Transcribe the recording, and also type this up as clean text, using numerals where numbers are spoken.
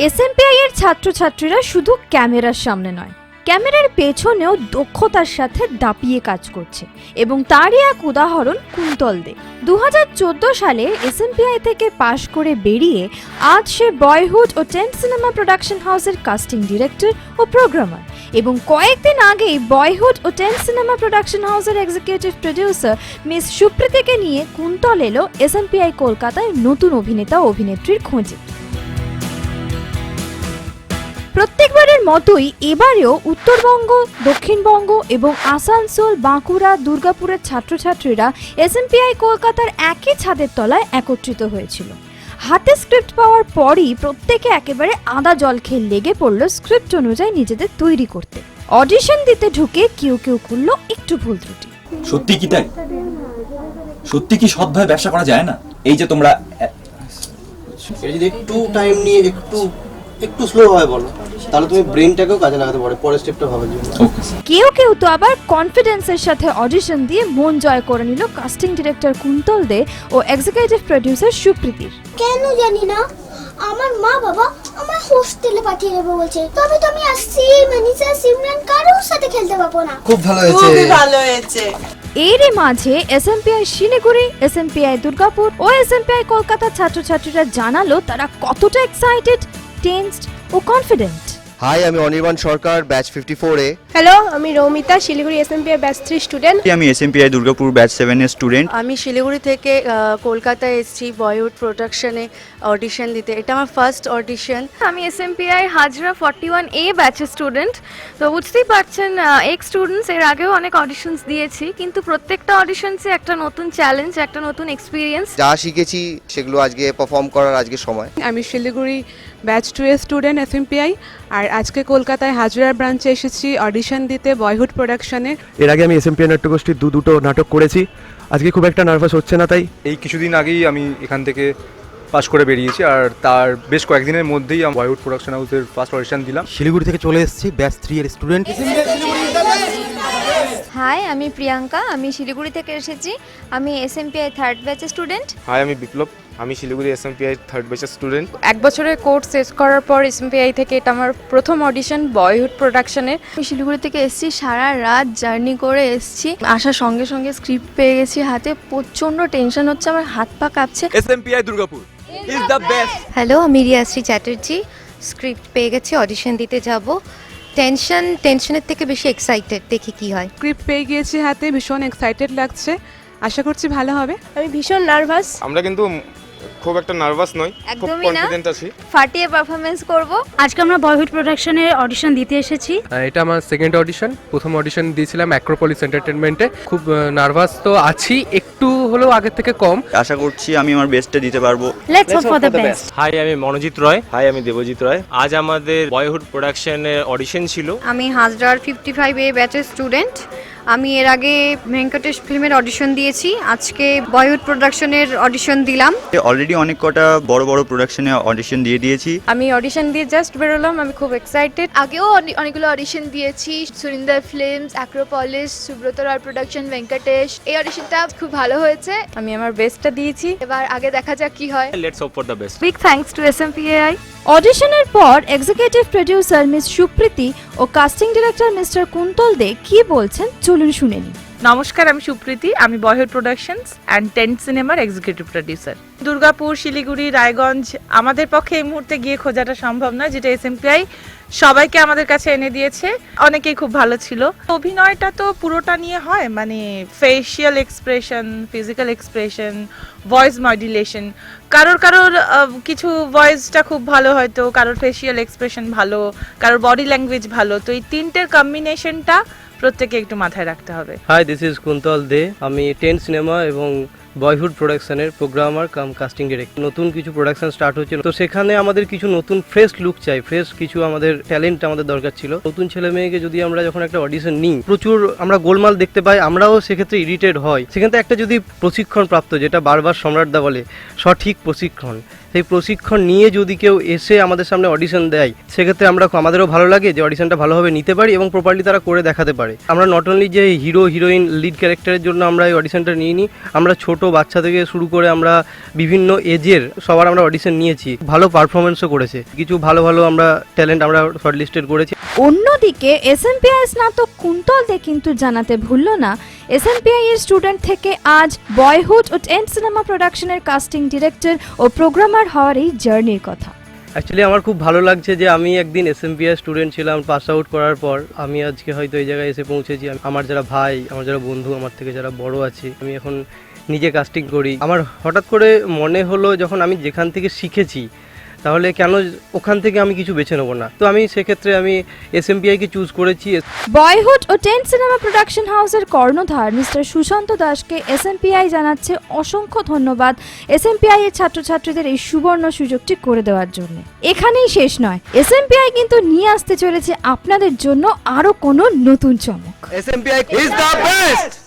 SMPI এর ছাত্রছাত্রীরা শুধু ক্যামেরার সামনে নয়, ক্যামেরার পেছনেও দক্ষতার সাথে দাপিয়ে কাজ করছে এবং তারই এক উদাহরণ কুন্তল দে। 2014 সালে এসএমপিআই থেকে পাশ করে বেরিয়ে আজ সে বয়হুড ও টেন্ট সিনেমা প্রোডাকশন হাউসের কাস্টিং ডিরেক্টর ও প্রোগ্রামার এবং কয়েকদিন আগেই বয়হুড ও টেন্ট সিনেমা প্রোডাকশন হাউসের এক্সিকিউটিভ প্রডিউসার মিস সুপ্রীতিকে নিয়ে কুন্তল এলো এসএমপিআই কলকাতায় নতুন অভিনেতা ও অভিনেত্রীর খোঁজে। প্রত্যেকবারের মতোই এবারেও উত্তরবঙ্গ, দক্ষিণবঙ্গ এবং আসানসোল, বাঁকুড়া, দুর্গাপুরের ছাত্রছাত্রীরা এসএমপিআই কলকাতার একই ছাদের তলায় একত্রিত হয়েছিল। হাতে স্ক্রিপ্ট পাওয়ার পরই প্রত্যেকে একেবারে আদা জল খেয়ে লেগে পড়ল স্ক্রিপ্ট অনুযায়ী নিজেদের তৈরি করতে। অডিশন দিতে ঢুকে কেউ কেউ করল একটু ভুল ত্রুটি। সত্যি কি তাই? সত্যি কি সৎভাবে ব্যবসা করা যায় না? এই যে তোমরা যদি একটু টাইম নিয়ে একটু স্লো হয় বলো, তাহলে তুমি ব্রেনটাকেও কাজে লাগাতে পারো পরের স্টেপটা ভাবার জন্য। কেউ কেউ তো আবার কনফিডেন্সের সাথে অডিশন দিয়ে মন জয় করে নিল কাস্টিং ডিরেক্টর কুন্তল দে ও এক্সিকিউটিভ প্রোডিউসার সুপ্রীতির। কেন জানি না, আমার মা বাবা আমার হোস্টেলে পাঠিয়ে দেবো বলছে, তবে তো আমি আসছি মানিসা, সিমরান কারোর সাথে খেলতে পাবো না। খুব ভালো হয়েছে, খুবই ভালো হয়েছে। এরই মাঝে এসএমপিআই শিলিগুড়ি, এসএমপিআই দুর্গাপুর ও এসএমপিআই কলকাতার ছাত্রছাত্রীরা জানালো তারা কতটা এক্সাইটেড, টেন্সড ও কনফিডেন্ট। হাই, আমি অনির্বাণ সরকার, ব্যাচ 54 এ। হ্যালো, আমি রৌমিতা, শিলিগুড়ি এসএমপিআই ব্যাচ 3 স্টুডেন্ট। আমি এসএমপিআই দুর্গাপুর ব্যাচ 7 এর স্টুডেন্ট। আমি শিলিগুড়ি থেকে কলকাতায় এসেছি বয়হুড প্রোডাকশনে অডিশন দিতে। এটা আমার ফার্স্ট অডিশন। আমি এসএমপিআই হাজরা 41A ব্যাচের স্টুডেন্ট। তো বুঝতেই পারছেন, এক্স স্টুডেন্টস এর আগেও অনেক অডিশনস দিয়েছি, কিন্তু প্রত্যেকটা অডিশনসে একটা নতুন চ্যালেঞ্জ, একটা নতুন এক্সপিরিয়েন্স। যা শিখেছি সেগুলো আজকে পারফর্ম করার আজকে সময়। আমি শিলিগুড়ি ব্যাচ 2 এর স্টুডেন্ট এসএমপিআই, আর আজকে কলকাতায় হাজরা ব্রাঞ্চে এসেছি অডিশন দিতে বয়হুড প্রোডাকশনে। এর আগে আমি এসএমপিআই নাট্যগোষ্ঠীর দুটো নাটক করেছি। আজকে খুব একটা নার্ভাস হচ্ছে না। তাই এই কিছুদিন আগেই আমি এখান থেকে পাশ করে বেরিয়েছি, আর তার বেশ কয়েকদিনের মধ্যেই আমি বয়হুড প্রোডাকশন হাউসের ফার্স্ট অডিশন দিলাম। শিলিগুড়ি থেকে চলে এসেছি ব্যাচ 3 এর স্টুডেন্ট। হাই, আমি প্রিয়াঙ্কা, আমি শিলিগুড়ি থেকে এসেছি। আমি এসএমপিআই 3rd ব্যাচের স্টুডেন্ট। হাই, আমি বিপ্লব, আমি শিলিগুড়ি এসএমপিআই 3rd ব্যাচের স্টুডেন্ট। এক বছরের কোর্স শেষ করার পর এসএমপিআই থেকে এটা আমার প্রথম অডিশন বয়হুড প্রোডাকশনে। আমি শিলিগুড়ি থেকে এসেছি, সারা রাত জার্নি করে এসেছি। আসার সঙ্গে সঙ্গে স্ক্রিপ্ট পেয়ে গেছি হাতে, প্রচন্ড টেনশন হচ্ছে, আমার হাত পা কাঁপছে। SMPI Durgapur is the best. Hello, আমি রিয়াশ্রী চ্যাটার্জি, স্ক্রিপ্ট পেয়ে গেছি, অডিশন দিতে যাব। টেনশনের থেকে বেশি এক্সাইটেড, দেখি কি হয়। স্ক্রিপ্ট পেয়ে গিয়েছি হাতে, ভীষণ এক্সাইটেড লাগছে, আশা করছি ভালো হবে। আমি ভীষণ নার্ভাস। আমরা কিন্তু খুব একটা নার্ভাস নই, খুব একদমই না, কনফিডেন্ট আছি, ফাটিয়ে পারফরমেন্স করব। আজকে আমরা বয়হুড প্রোডাকশনে অডিশন দিতে এসেছি। এটা আমার সেকেন্ড অডিশন। প্রথম অডিশন দিয়েছিলাম অ্যাক্রোপলিস এন্টারটেনমেন্টে। খুব নার্ভাস তো আছি, একটু হলেও আগের থেকে কম। আশা করছি আমি আমার বেস্টটা দিতে পারবো। Let's hope for the best. Hi, আমি মনোজিৎ রয়। হাই, আমি দেবজিৎ রয়। আজ আমাদের বয়হুড প্রোডাকশনের অডিশন ছিল। আমি হাজরার 55A ব্যাচের স্টুডেন্ট। আমি এর আগে ভেঙ্কটেশ ফিল্মের অডিশন দিয়েছি, আজকে বয়হুড প্রোডাকশনের অডিশন দিলাম। অলরেডি অনেক কটা বড় বড় প্রোডাকশনে অডিশন দিয়ে দিয়েছি। আমি অডিশন দিয়ে জাস্ট বেরোলাম, আমি খুব এক্সাইটেড। আগেও অনেকগুলো অডিশন দিয়েছি, Surinder films, Acropolis, Subrata Roy production, Venkatesh. এই অডিশনটা খুব ভালো হয়েছে, আমি আমার বেস্টটা দিয়েছি। এবার আগে দেখা যাক কি হয়। Let's hope for the best. Big thanks to SMPI. অডিশনের পর এক্সিকিউটিভ প্রোডিউসার মিস সুপ্রীতি ও casting director mister Kuntal De কি বলছেন চলুন শুনে নিই। নমস্কার, আমি সুপ্রীতি, আমি বয়হুড প্রোডাকশনস অ্যান্ড টেন্ট সিনেমার এক্সিকিউটিভ প্রডিউসার। দুর্গাপুর, শিলিগুড়ি, রায়গঞ্জ আমাদের পক্ষে এই মুহূর্তে গিয়ে খোঁজাটা সম্ভব নয়, যেটা এসএমপিআই সবাইকে আমাদের কাছে এনে দিয়েছে। অনেকেই খুব ভালো ছিল। অভিনয়টা তো পুরোটা নিয়ে হয়, মানে facial expression, physical expression, voice modulation. কারোর কিছু ভয়েসটা খুব ভালো, হয়তো কারোর ফেশিয়াল এক্সপ্রেশন ভালো, কারোর বডি ল্যাঙ্গুয়েজ ভালো। তো এই তিনটের কম্বিনেশনটা প্রত্যেকে একটু মাথায় রাখতে হবে। হাই, দিস ইজ কুন্তল দে, আমি টেন্ট সিনেমা এবং বয়হুড প্রোডাকশনের প্রোগ্রামার কাম কাস্টিং ডিরেক্টর। নতুন কিছু প্রোডাকশন স্টার্ট হচ্ছে, তো সেখানে আমাদের কিছু নতুন ফ্রেশ লুক চাই, ফ্রেশ কিছু আমাদের ট্যালেন্ট আমাদের দরকার ছিল। নতুন ছেলে মেয়েকে যদি আমরা যখন একটা অডিশন নিই, প্রচুর আমরা গোলমাল দেখতে পাই, আমরাও সেক্ষেত্রে ইরিটেড হয়। সেখান থেকে একটা যদি প্রশিক্ষণ প্রাপ্ত, যেটা বারবার সম্রাটদা বলে, সঠিক প্রশিক্ষণ, সেই প্রশিক্ষণ নিয়ে যদি কেউ এসে আমাদের সামনে অডিশন দেয়, সেক্ষেত্রে আমাদেরও ভালো লাগে যে অডিশনটা ভালোভাবে নিতে পারি এবং প্রপারলি তারা করে দেখাতে পারে। আমরা নট অনলি যে হিরো হিরোইন লিড ক্যারেক্টারের জন্য আমরা এই অডিশনটা নিইনি, আমরা ছোট বাচ্চা থেকে শুরু করে আমরা বিভিন্ন এজের সবার আমরা অডিশন নিয়েছি, ভালো পারফরমেন্সও করেছে, কিছু ভালো ভালো আমরা ট্যালেন্ট আমরা শর্টলিস্টেড করেছি। অন্যদিকে এসএমপিআই স্নাতক কুন্তল দে কিন্তু জানাতে ভুলল না এসএমপিআই এর স্টুডেন্ট থেকে আজ বয়হুড ও 10 সিনেমা প্রোডাকশনের কাস্টিং ডিরেক্টর ও প্রোগ্রামার হওয়ার এই জার্নির কথা। অ্যাকচুয়ালি আমার খুব ভালো লাগছে যে আমি একদিন এসএমপিআই স্টুডেন্ট ছিলাম, পাস আউট করার পর আমি আজকে হয়তো এই জায়গায় এসে পৌঁছেছি। আমার যারা ভাই, আমার যারা বন্ধু, আমার থেকে যারা বড় আছে, আমি এখন নিজে কাস্টিং করি। আমার হঠাৎ করে মনে হলো যখন আমি যেখান থেকে শিখেছি, তাহলে কেন ওখান থেকে আমি কিছু বেছে নেবো না। তো আমি সেক্ষেত্রে আমি এসএমপিআইকে চুজ করেছি। বয়হুড ও 10 সিনেমা প্রোডাকশন হাউসের কর্ণধার মিস্টার সুশান্ত দাসকে এসএমপিআই জানাচ্ছে অসংখ্য ধন্যবাদ এসএমপিআই এর ছাত্রছাত্রীদের এই সুবর্ণ সুযোগটি করে দেওয়ার জন্য। এখানেই শেষ নয়, এসএমপিআই কিন্তু নিয়ে আসতে চলেছে আপনাদের জন্য আরো কোনো নতুন চমক। SMPI is the best!